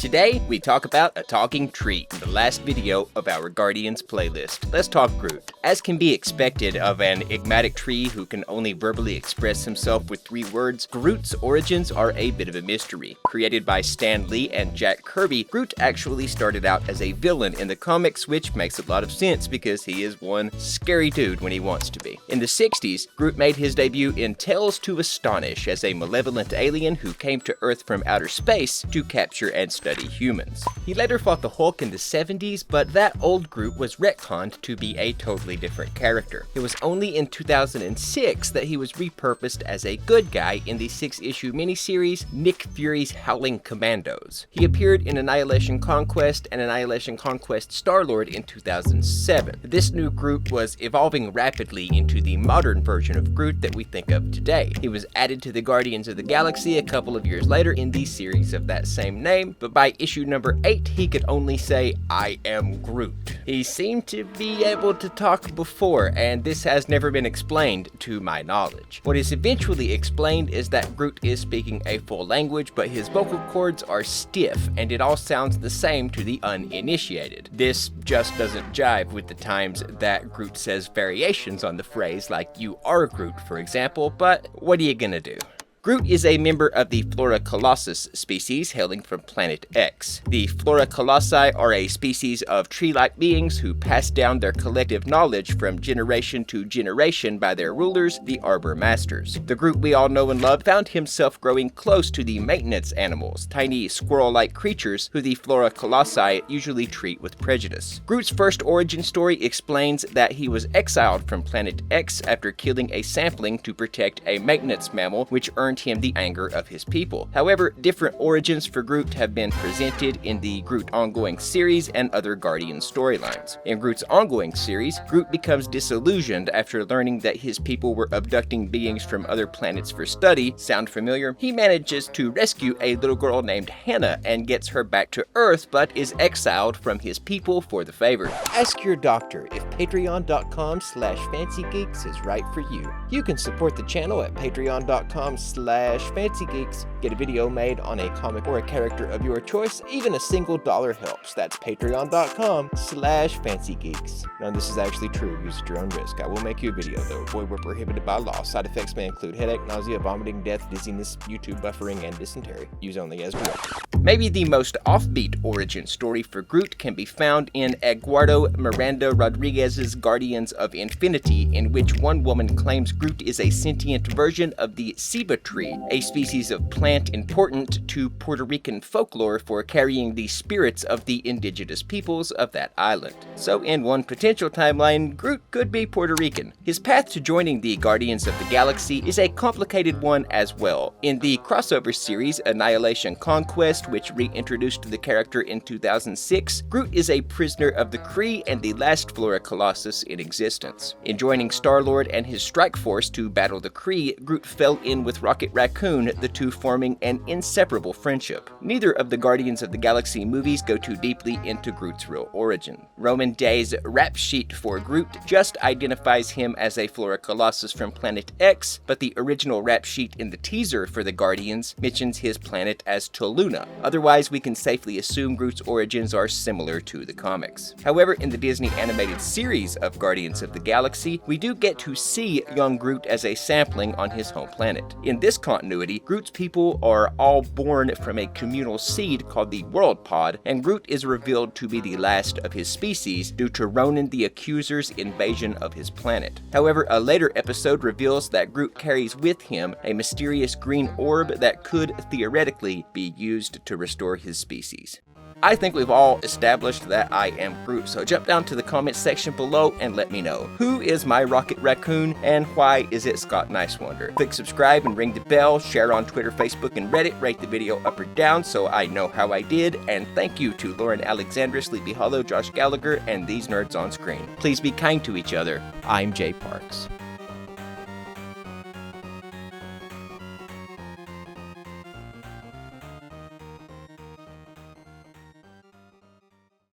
Today, we talk about a talking tree in the last video of our Guardians playlist. Let's talk Groot. As can be expected of an enigmatic tree who can only verbally express himself with 3 words, Groot's origins are a bit of a mystery. Created by Stan Lee and Jack Kirby, Groot actually started out as a villain in the comics, which makes a lot of sense because he is one scary dude when he wants to be. In the 60s, Groot made his debut in Tales to Astonish as a malevolent alien who came to Earth from outer space to capture and study humans. He later fought the Hulk in the 70s, but that old Groot was retconned to be a totally different character. It was only in 2006 that he was repurposed as a good guy in the 6-issue miniseries Nick Fury's Howling Commandos. He appeared in Annihilation Conquest and Annihilation Conquest Star-Lord in 2007. This new Groot was evolving rapidly into the modern version of Groot that we think of today. He was added to the Guardians of the Galaxy a couple of years later in the series of that same name, but by issue number 8, he could only say, "I am Groot." He seemed to be able to talk before, and this has never been explained to my knowledge. What is eventually explained is that Groot is speaking a full language, but his vocal cords are stiff, and it all sounds the same to the uninitiated. This just doesn't jive with the times that Groot says variations on the phrase, like "you are Groot," for example, but what are you gonna do? Groot is a member of the Flora Colossus species hailing from Planet X. The Flora Colossi are a species of tree-like beings who pass down their collective knowledge from generation to generation by their rulers, the Arbor Masters. The Groot we all know and love found himself growing close to the maintenance animals, tiny squirrel-like creatures who the Flora Colossi usually treat with prejudice. Groot's first origin story explains that he was exiled from Planet X after killing a sapling to protect a maintenance mammal, which earned him the anger of his people. However, different origins for Groot have been presented in the Groot ongoing series and other Guardian storylines. In Groot's ongoing series, Groot becomes disillusioned after learning that his people were abducting beings from other planets for study. Sound familiar? He manages to rescue a little girl named Hannah and gets her back to Earth, but is exiled from his people for the favor. Ask your doctor if patreon.com/fancygeeks is right for you. You can support the channel at patreon.com/fancygeeks, get a video made on a comic or a character of your choice. Even a single $1 helps. That's patreon.com/fancygeeks. Now, this is actually true. Use at your own risk. I will make you a video, though. Avoid where prohibited by law. Side effects may include headache, nausea, vomiting, death, dizziness, YouTube buffering, and dysentery. Use only as directed. Maybe the most offbeat origin story for Groot can be found in Eduardo Miranda Rodriguez's Guardians of Infinity, in which one woman claims Groot is a sentient version of the ceiba tree, a species of plant important to Puerto Rican folklore for carrying the spirits of the indigenous peoples of that island. So in one potential timeline, Groot could be Puerto Rican. His path to joining the Guardians of the Galaxy is a complicated one as well. In the crossover series Annihilation Conquest, which reintroduced the character in 2006, Groot is a prisoner of the Kree and the last Flora Colossus in existence. In joining Star-Lord and his strike force to battle the Kree, Groot fell in with Rocket Raccoon, the two forming an inseparable friendship. Neither of the Guardians of the Galaxy movies go too deeply into Groot's real origin. Roman Day's rap sheet for Groot just identifies him as a Flora Colossus from Planet X, but the original rap sheet in the teaser for the Guardians mentions his planet as Toluna. Otherwise, we can safely assume Groot's origins are similar to the comics. However, in the Disney animated series of Guardians of the Galaxy, we do get to see young Groot as a sapling on his home planet. In this continuity, Groot's people are all born from a communal seed called the World Pod, and Groot is revealed to be the last of his species due to Ronan the Accuser's invasion of his planet. However, a later episode reveals that Groot carries with him a mysterious green orb that could theoretically be used to restore his species. I think we've all established that I am Groot, so jump down to the comments section below and let me know. Who is my Rocket Raccoon, and why is it Scott Nicewonder? Click subscribe and ring the bell, share on Twitter, Facebook, and Reddit, rate the video up or down so I know how I did, and thank you to Lauren Alexandra, Sleepy Hollow, Josh Gallagher, and these nerds on screen. Please be kind to each other. I'm Jay Parks.